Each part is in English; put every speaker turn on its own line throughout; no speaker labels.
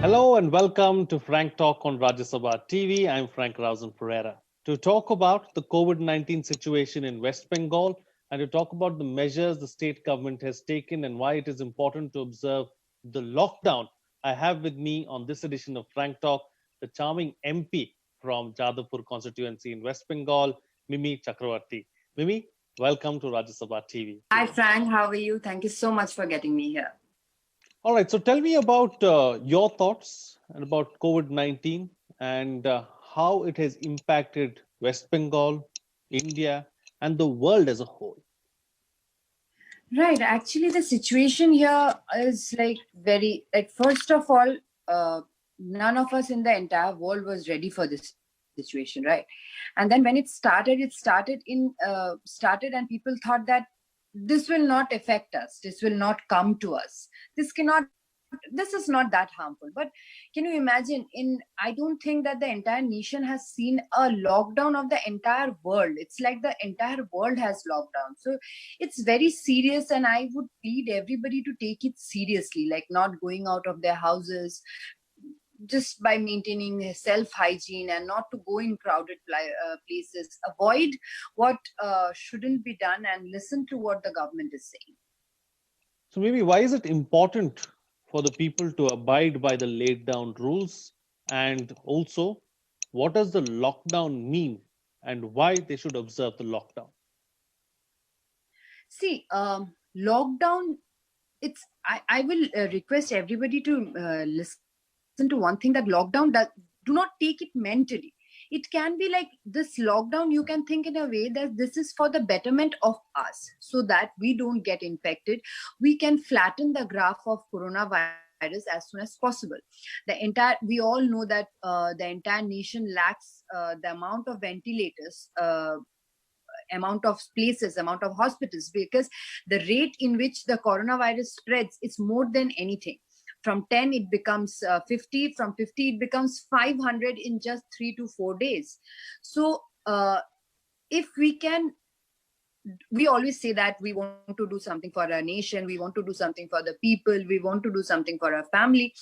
Hello and welcome to Frank Talk on Rajya Sabha TV. I'm Frank Rausan Pereira. To talk about the COVID-19 situation in West Bengal and to talk about the measures the state government has taken and why it is important to observe the lockdown, I have with me on this edition of Frank Talk the charming MP from Jadavpur constituency in West Bengal, Mimi Chakraborty. Mimi, welcome to Rajya Sabha TV.
Hi, Frank. How are you? Thank you so much for getting me here.
All right, so tell me about your thoughts and about COVID-19 and how it has impacted West Bengal, India, and the world as a whole.
Right. Actually, the situation here is first of all, none of us in the entire world was ready for this situation, right? And then when started and people thought that this will not affect us. This will not come to us. This is not that harmful. But can you imagine, I don't think that the entire nation has seen a lockdown of the entire world. It's like the entire world has lockdown. So it's very serious, and I would plead everybody to take it seriously, like not going out of their houses, just by maintaining self-hygiene and not to go in crowded places. Avoid what shouldn't be done and listen to what the government is saying.
So maybe why is it important for the people to abide by the laid down rules? And also, what does the lockdown mean and why they should observe the lockdown?
See, lockdown, I will request everybody to listen to one thing, that lockdown do not take it mentally. It can be like this lockdown, you can think in a way that this is for the betterment of us, so that we don't get infected. We can flatten the graph of coronavirus as soon as possible. We all know that the entire nation lacks the amount of ventilators, amount of places, amount of hospitals, because the rate in which the coronavirus spreads is more than anything. From 10 it becomes 50, from 50 it becomes 500 in just 3 to 4 days. So if we always say that we want to do something for our nation, we want to do something for the people, we want to do something for our family.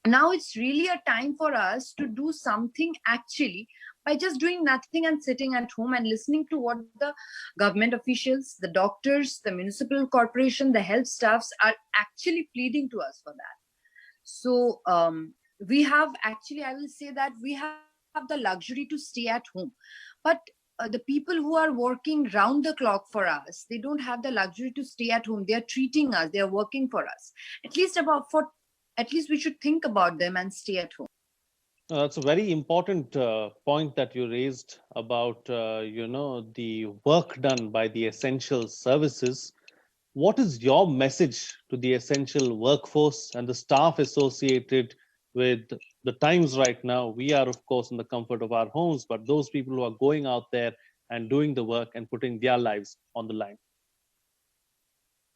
Now it's really a time for us to do something actually, by just doing nothing and sitting at home and listening to what the government officials, the doctors, the municipal corporation, the health staffs are actually pleading to us for that. So we have actually, I will say that we have the luxury to stay at home. But the people who are working round the clock for us, they don't have the luxury to stay at home. They are treating us, they are working for us. At least we should think about them and stay at home.
That's a very important point that you raised about, the work done by the essential services. What is your message to the essential workforce and the staff associated with the times right now? We are, of course, in the comfort of our homes, but those people who are going out there and doing the work and putting their lives on the line.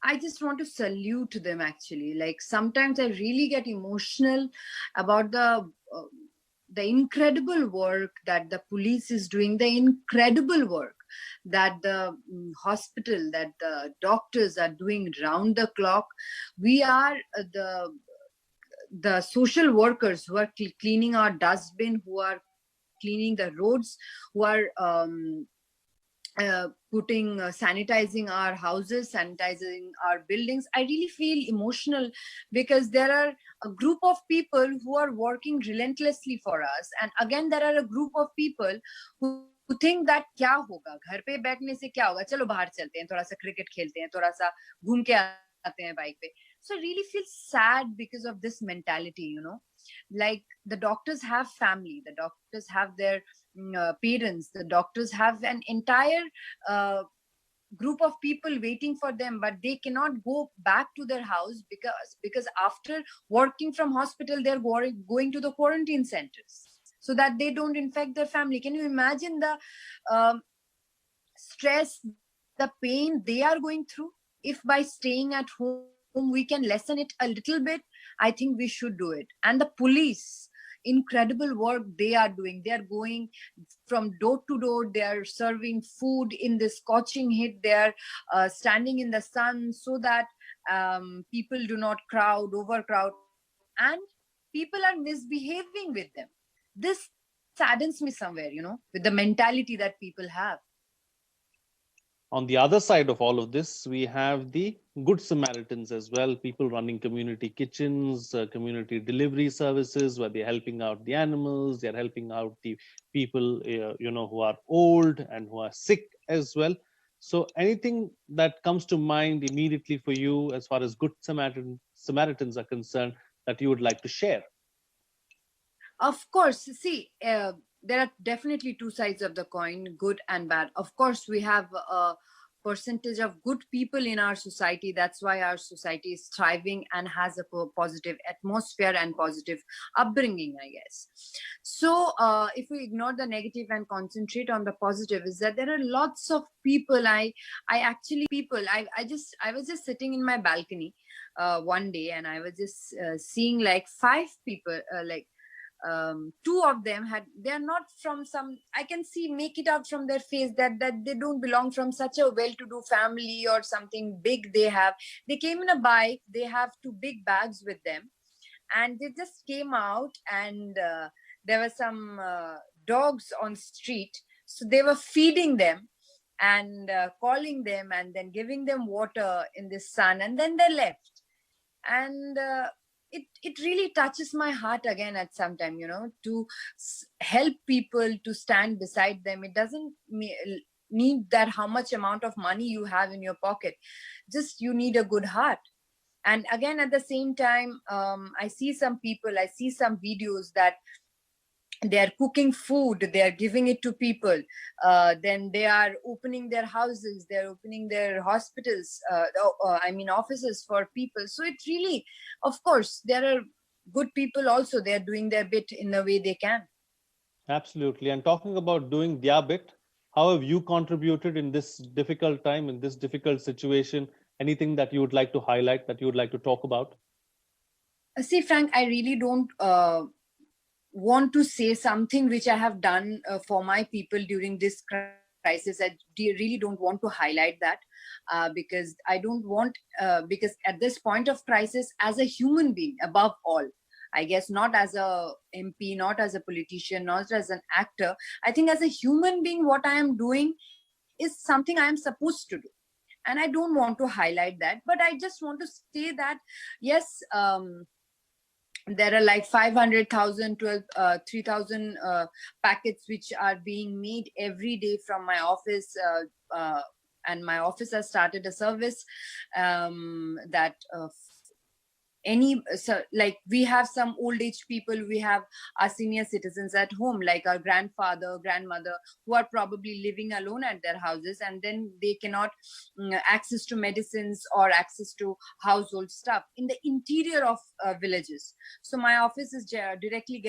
I just want to salute them, actually. Like, sometimes I really get emotional about the incredible work that the police is doing, the incredible work that the hospital, that the doctors are doing round the clock. We are the social workers who are cleaning our dustbin, who are cleaning the roads, who are sanitizing our houses, sanitizing our buildings. I really feel emotional because there are a group of people who are working relentlessly for us, and again there are a group of people who think that क्या होगा, घर पे बैठने से क्या होगा, चलो बाहर चलते हैं, थोड़ा सा क्रिकेट खेलते हैं, थोड़ा सा घूम के आते हैं बाइक पे. So I really feel sad because of this mentality, like the doctors have family, the doctors have their parents, the doctors have an entire group of people waiting for them, but they cannot go back to their house because after working from hospital, they're going to the quarantine centers so that they don't infect their family. Can you imagine the stress, the pain they are going through? If by staying at home we can lessen it a little bit, I think we should do it. And the police, incredible work they are doing. They are going from door to door. They are serving food in this scorching heat. They are standing in the sun so that people do not overcrowd. And people are misbehaving with them. This saddens me somewhere, with the mentality that people have.
On the other side of all of this, we have the good Samaritans as well, people running community kitchens, community delivery services, where they're helping out the animals, they're helping out the people, who are old and who are sick as well. So anything that comes to mind immediately for you as far as good Samaritans are concerned that you would like to share?
Of course, see, there are definitely two sides of the coin, good and bad. Of course, we have a percentage of good people in our society. That's why our society is thriving and has a positive atmosphere and positive upbringing, I guess. So, if we ignore the negative and concentrate on the positive, is that there are lots of people. I was just sitting in my balcony one day, and I was just seeing like five people, two of them they're not from some, I can see, make it out from their face that they don't belong from such a well-to-do family or something big they came in a bike, they have two big bags with them, and they just came out, and there were some dogs on street, so they were feeding them and calling them and then giving them water in the sun, and then they left. And it really touches my heart again at some time, to help people, to stand beside them. It doesn't need that how much amount of money you have in your pocket, just you need a good heart. And again, at the same time, I see some videos that they are cooking food, they are giving it to people, then they are opening their houses, they're opening their hospitals, offices for people. So it really, of course, there are good people also, they're doing their bit in the way they can.
Absolutely. And talking about doing their bit, how have you contributed in this difficult time, in this difficult situation? Anything that you would like to highlight, that you would like to talk about?
See, Frank, I really don't want to say something which I have done for my people during this crisis. I really don't want to highlight that because I don't want, because at this point of crisis, as a human being, above all, I guess, not as a MP, not as a politician, not as an actor, I think as a human being, what I am doing is something I am supposed to do. And I don't want to highlight that, but I just want to say that, yes, there are like 500,000, 3,000 packets which are being made every day from my office. And my office has started a service that we have some old age people, we have our senior citizens at home, like our grandfather, grandmother, who are probably living alone at their houses, and then they cannot access to medicines or access to household stuff in the interior of villages. So my office is directly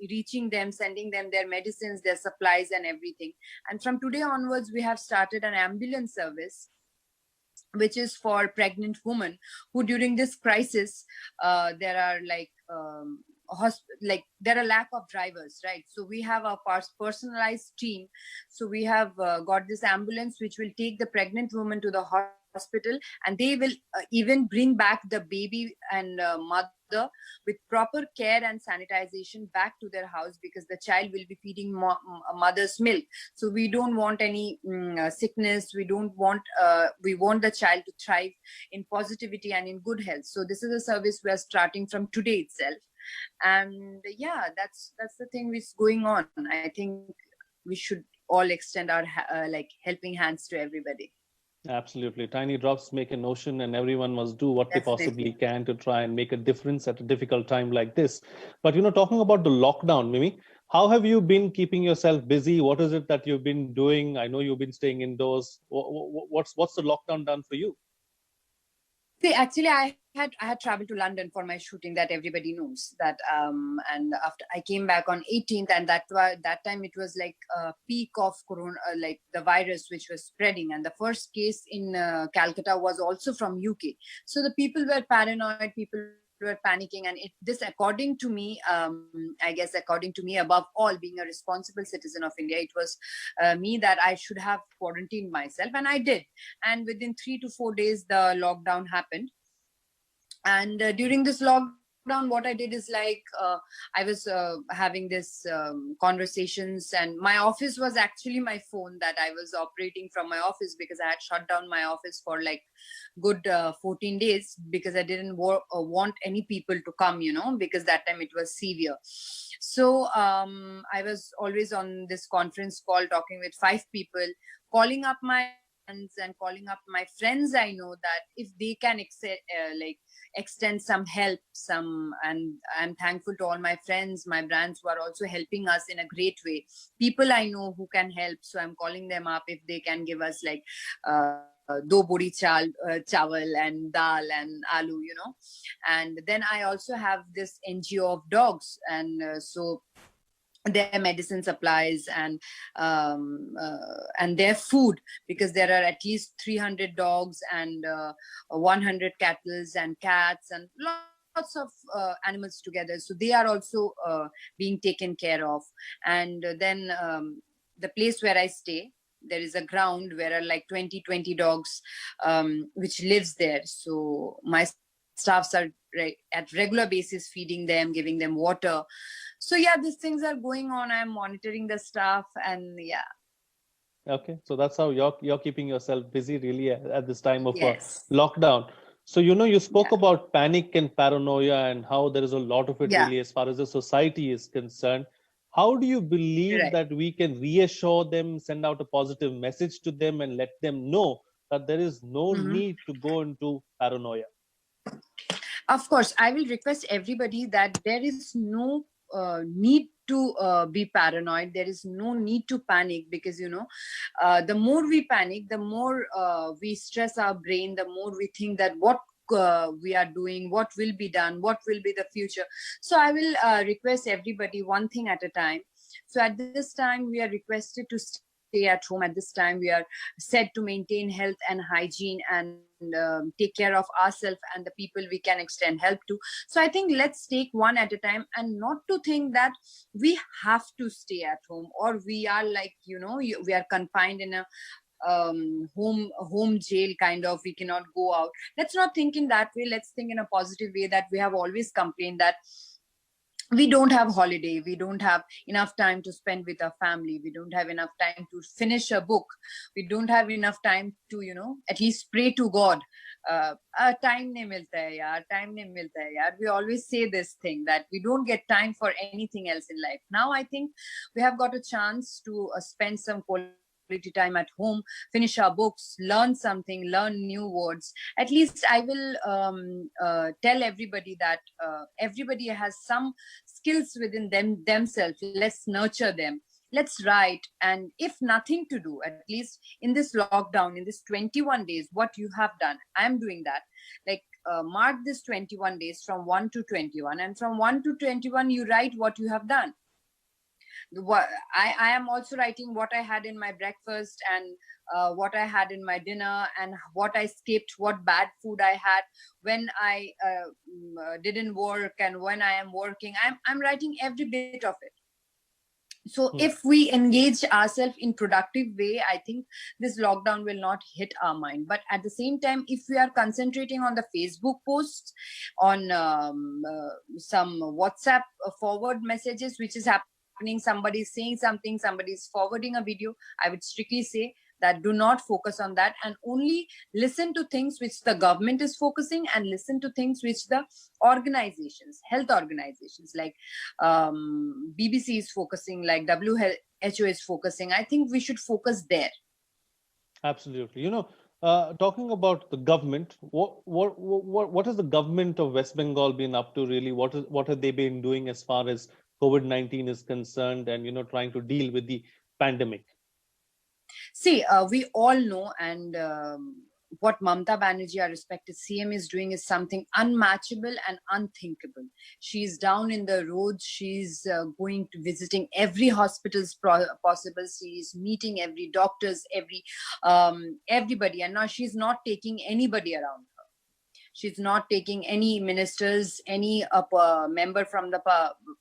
reaching them, sending them their medicines, their supplies and everything. And from today onwards, we have started an ambulance service which is for pregnant women who during this crisis there are there are lack of drivers, right? So we have a personalized team. So we have got this ambulance which will take the pregnant woman to the hospital, and they will even bring back the baby and mother with proper care and sanitization back to their house, because the child will be feeding mother's milk. So we don't want any sickness. We want the child to thrive in positivity and in good health. So this is a service we are starting from today itself. And yeah, that's the thing which is going on. I think we should all extend our helping hands to everybody.
Absolutely. Tiny drops make an ocean, and everyone must do what they possibly can to try and make a difference at a difficult time like this. But, talking about the lockdown, Mimi, how have you been keeping yourself busy? What is it that you've been doing? I know you've been staying indoors. What's the lockdown done for you?
See, actually, I had traveled to London for my shooting, that everybody knows that. And after I came back on 18th, and that time it was like a peak of corona, like the virus which was spreading, and the first case in Calcutta was also from UK. So the people were paranoid. People were panicking, and this, according to me, I guess, according to me, above all, being a responsible citizen of India, it was me that I should have quarantined myself, and I did. And within 3 to 4 days, the lockdown happened. And during this lockdown, what I did is like I was having this conversations, and my office was actually my phone that I was operating from my office, because I had shut down my office for like good 14 days because I didn't want any people to come, because that time it was severe. So I was always on this conference call talking with 5 people, calling up my and calling up my friends I know, that if they can extend some help, and I'm thankful to all my friends, my brands, who are also helping us in a great way. People I know who can help, so I'm calling them up if they can give us like do bodi chawal and dal and aloo, and then I also have this NGO of dogs, and so their medicine supplies and their food, because there are at least 300 dogs and 100 cattle and cats and lots of animals together, so they are also being taken care of. And then the place where I stay, there is a ground where are like 20 dogs which lives there, so my staffs are at regular basis feeding them, giving them water. So yeah, these things are going on. I'm monitoring the staff, and yeah.
Okay, so that's how you're keeping yourself busy really at this time of
Yes.
lockdown. So you spoke
Yeah.
about panic and paranoia and how there is a lot of it
Yeah.
really as far as the society is concerned. How do you believe
Right.
that we can reassure them, send out a positive message to them, and let them know that there is no need to go into paranoia?
Of course, I will request everybody that there is no need to be paranoid. There is no need to panic, because the more we panic, the more we stress our brain, the more we think that what we are doing, what will be done, what will be the future. So I will request everybody one thing at a time. So at this time, we are requested to stay at home. At this time, we are said to maintain health and hygiene and take care of ourselves and the people we can extend help to. So I think let's take one at a time, and not to think that we have to stay at home, or we are like, we are confined in a home jail kind of, we cannot go out. Let's not think in that way. Let's think in a positive way, that we have always complained that we don't have holiday, we don't have enough time to spend with our family, we don't have enough time to finish a book, we don't have enough time to at least pray to God. Time nahi milta hai yaar, time nahi milta hai yaar. We always say this thing, that we don't get time for anything else in life. Now I think we have got a chance to spend some quality time at home, finish our books, learn something, learn new words. At least I will tell everybody that everybody has some skills within themselves. Let's nurture them. Let's write. And if nothing to do, at least in this lockdown, in this 21 days, what you have done, I'm doing that. Like mark this 21 days from 1 to 21, and from 1 to 21 you write what you have done. I am also writing what I had in my breakfast, and what I had in my dinner, and what I skipped, what bad food I had, when I didn't work, and when I am working. I'm writing every bit of it. So if we engage ourselves in productive way, I think this lockdown will not hit our mind. But at the same time, if we are concentrating on the Facebook posts, on some WhatsApp forward messages, which is happening, somebody's saying something, somebody's forwarding a video, I would strictly say that do not focus on that, and only listen to things which the government is focusing, and listen to things which the organizations, health organizations like BBC is focusing, like WHO is focusing. I think we should focus there.
Absolutely. Talking about the government, what has the government of West Bengal been up to really? What have they been doing as far as COVID-19 is concerned, and trying to deal with the pandemic?
See, we all know, and what Mamata Banerjee, our respected CM, is doing is something unmatchable and unthinkable. She's down in the roads. She's going to visiting every hospitals possible. She's meeting every doctors, everybody, and now she's not taking anybody around her. She's not taking any ministers, any member from the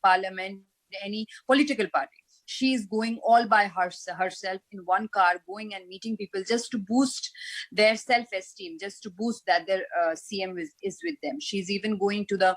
parliament, any political party. She's going all by herself in one car, going and meeting people just to boost their self-esteem, just to boost that their CM is with them. She's even going to the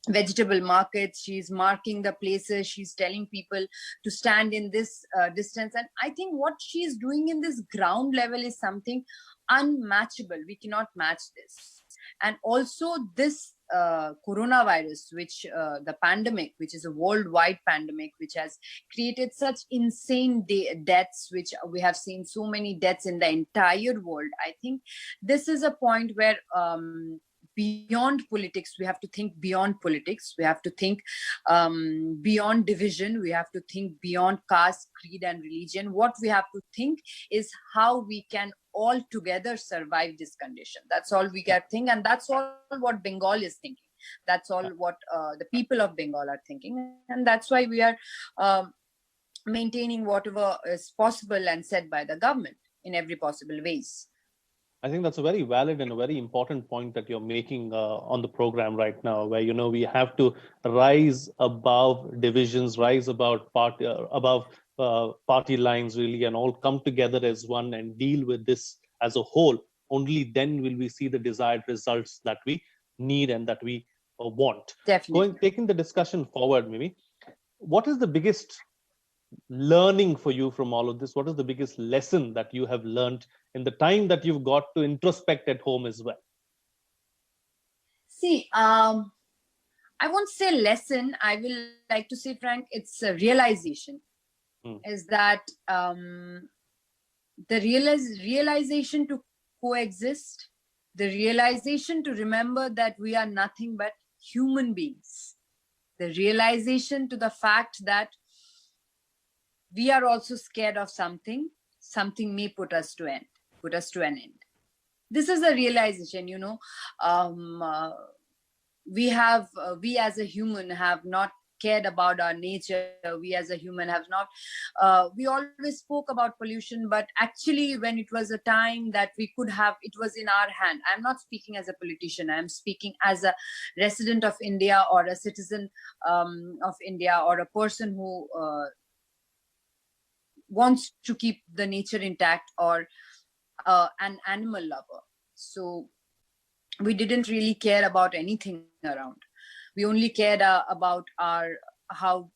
vegetable markets, she's marking the places, she's telling people to stand in this distance. And I think what she's doing in this ground level is something unmatchable. We cannot match this. And also this coronavirus, which the pandemic, which is a worldwide pandemic, which has created such insane deaths, which we have seen so many deaths in the entire world. I think this is a point where beyond politics, we have to think beyond politics, we have to think beyond division, we have to think beyond caste, creed and religion. What we have to think is how we can all together survive this condition. That's all we can think, and that's all what Bengal is thinking. That's all what the people of Bengal are thinking, and that's why we are maintaining whatever is possible and said by the government in every possible ways.
I think that's a very valid and a very important point that you're making on the program right now, where we have to rise above divisions, rise above party lines, really, and all come together as one and deal with this as a whole. Only then will we see the desired results that we need and that we want.
Definitely.
Taking the discussion forward, Mimi, what is the biggest learning for you from all of this? What is the biggest lesson that you have learned in the time that you've got to introspect at home as well?
See, I won't say lesson. I will like to say, Frank, it's a realization. Is that the realization to coexist, the realization to remember that we are nothing but human beings, the realization to the fact that we are also scared of something may put us to an end. This is a realization, we as a human have not cared about our nature. We as a human have not, we always spoke about pollution, but actually when it was a time that we could have, it was in our hand. I'm not speaking as a politician, I'm speaking as a resident of India or a citizen of India, or a person who wants to keep the nature intact, or an animal lover. So we didn't really care about anything around. We only cared about our how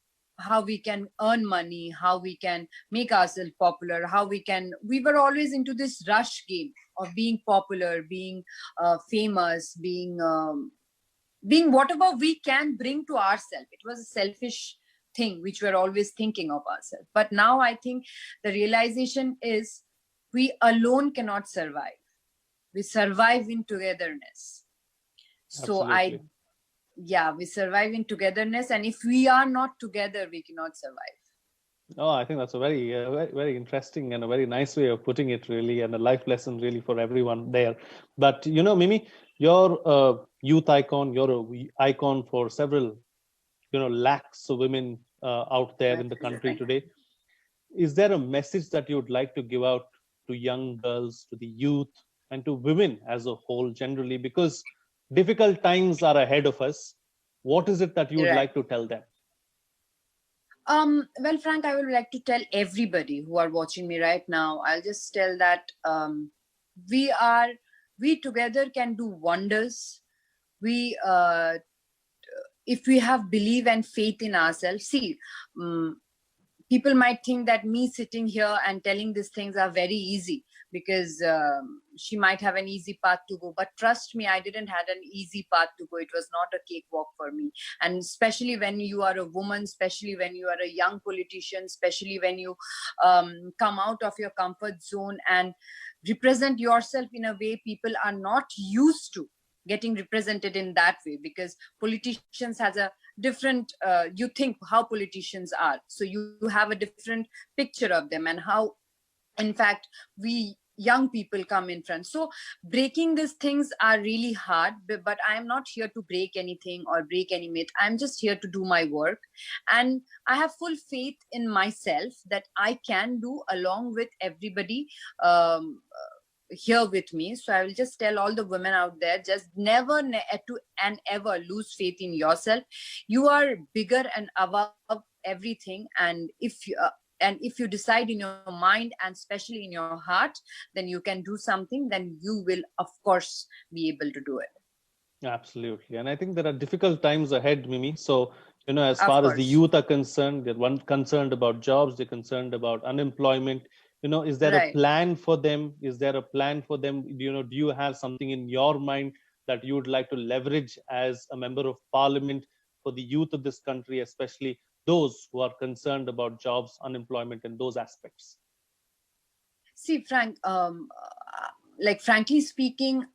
we can earn money, how we can make ourselves popular, we were always into this rush game of being popular, being famous, being whatever we can bring to ourselves. It was a selfish thing which we're always thinking of ourselves. But now I think the realization is we alone cannot survive. We survive in togetherness.
Absolutely.
We survive in togetherness, and if we are not together, we cannot survive.
Oh, I think that's a very, very interesting and a very nice way of putting it, really, and a life lesson, really, for everyone there. But, Mimi, you're a youth icon, you're an icon for several, lakhs of women out there in the country today. Is there a message that you would like to give out to young girls, to the youth, and to women as a whole generally? Because difficult times are ahead of us. What is it that you would like to tell them?
Well, Frank, I would like to tell everybody who are watching me right now, I'll just tell that we together can do wonders. If we have belief and faith in ourselves. See, people might think that me sitting here and telling these things are very easy, because she might have an easy path to go. But trust me, I didn't have an easy path to go. It was not a cakewalk for me. And especially when you are a woman, especially when you are a young politician, especially when you come out of your comfort zone and represent yourself in a way people are not used to getting represented in that way, because politicians has a different, you think how politicians are. So you have a different picture of them and how, in fact, we young people come in front. So breaking these things are really hard, but I am not here to break anything or break any myth. I'm just here to do my work. And I have full faith in myself that I can do along with everybody here with me. So I will just tell all the women out there, just never and ever lose faith in yourself. You are bigger and above everything. And if you decide in your mind and especially in your heart, then you can do something, then you will of course be able to do it.
Absolutely. And I think there are difficult times ahead, Mimi. So, as
Of
far as the
course.
youth are concerned, they're one concerned about jobs, they're concerned about unemployment. Is there a
Right.
plan for them? Is there a plan for them? Do you have something in your mind that you would like to leverage as a member of parliament for the youth of this country, especially those who are concerned about jobs, unemployment, and those aspects?
See, Frank, like frankly speaking,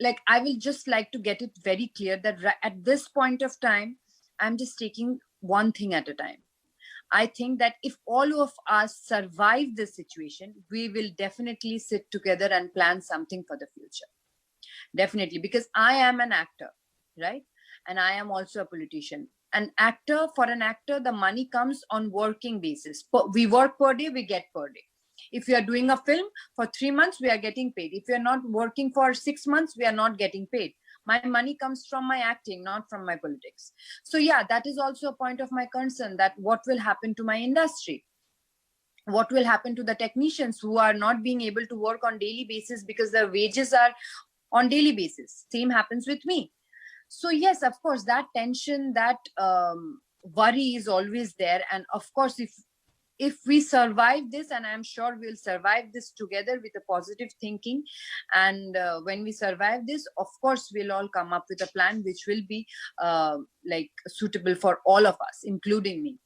like I will just like to get it very clear that at this point of time, I'm just taking one thing at a time. I think that if all of us survive this situation, we will definitely sit together and plan something for the future. Definitely, because I am an actor, right? And I am also a politician. An actor, for an actor, the money comes on working basis. We work per day, we get per day. If we are doing a film for 3 months, we are getting paid. If we are not working for 6 months, we are not getting paid. My money comes from my acting, not from my politics. So yeah, that is also a point of my concern, that what will happen to my industry? What will happen to the technicians who are not being able to work on daily basis because their wages are on daily basis? Same happens with me. So yes, of course, that tension, that worry is always there. And of course, if we survive this, and I'm sure we'll survive this together with a positive thinking, and when we survive this, of course we'll all come up with a plan which will be like suitable for all of us, including me.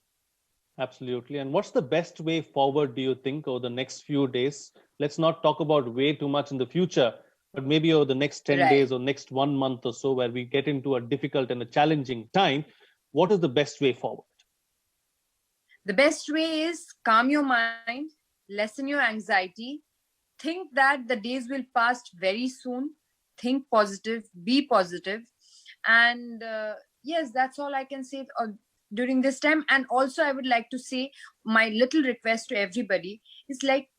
Absolutely. And what's the best way forward, do you think, over the next few days? Let's not talk about way too much in the future, but maybe over the next 10
Right.
days or next 1 month or so, where we get into a difficult and a challenging time. What is the best way forward?
The best way is calm your mind, lessen your anxiety, think that the days will pass very soon, think positive, be positive, and yes, that's all I can say during this time. And also, I would like to say my little request to everybody is like,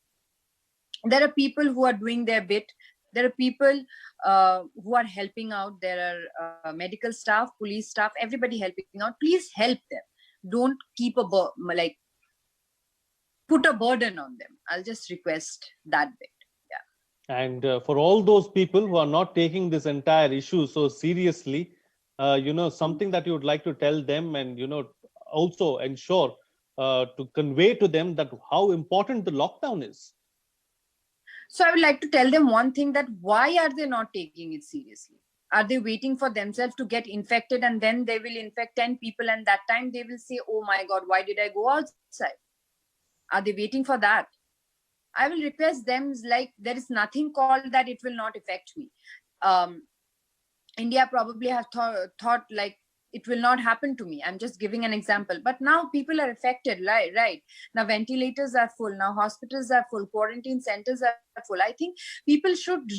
there are people who are doing their bit. There are people who are helping out. There are medical staff, police staff, everybody helping out. Please help them. Don't keep like put a burden on them. I'll just request that bit. Yeah.
And for all those people who are not taking this entire issue so seriously, something that you would like to tell them, and, also ensure to convey to them that how important the lockdown is.
So I would like to tell them one thing, that why are they not taking it seriously? Are they waiting for themselves to get infected and then they will infect 10 people, and that time they will say, oh my God, why did I go outside? Are they waiting for that? I will request them, like, there is nothing called that it will not affect me. India probably have thought like it will not happen to me. I'm just giving an example. But now people are affected, right? Now ventilators are full. Now hospitals are full. Quarantine centers are full. I think people should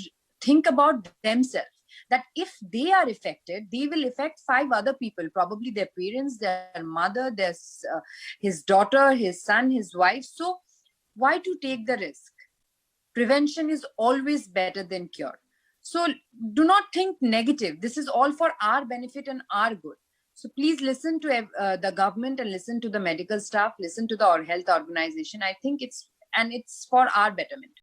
think about themselves, that if they are affected, they will affect 5 other people, probably their parents, their mother, his daughter, his son, his wife. So why to take the risk? Prevention is always better than cure. So do not think negative. This is all for our benefit and our good. So please listen to the government and listen to the medical staff, listen to the health organization. I think it's for our betterment.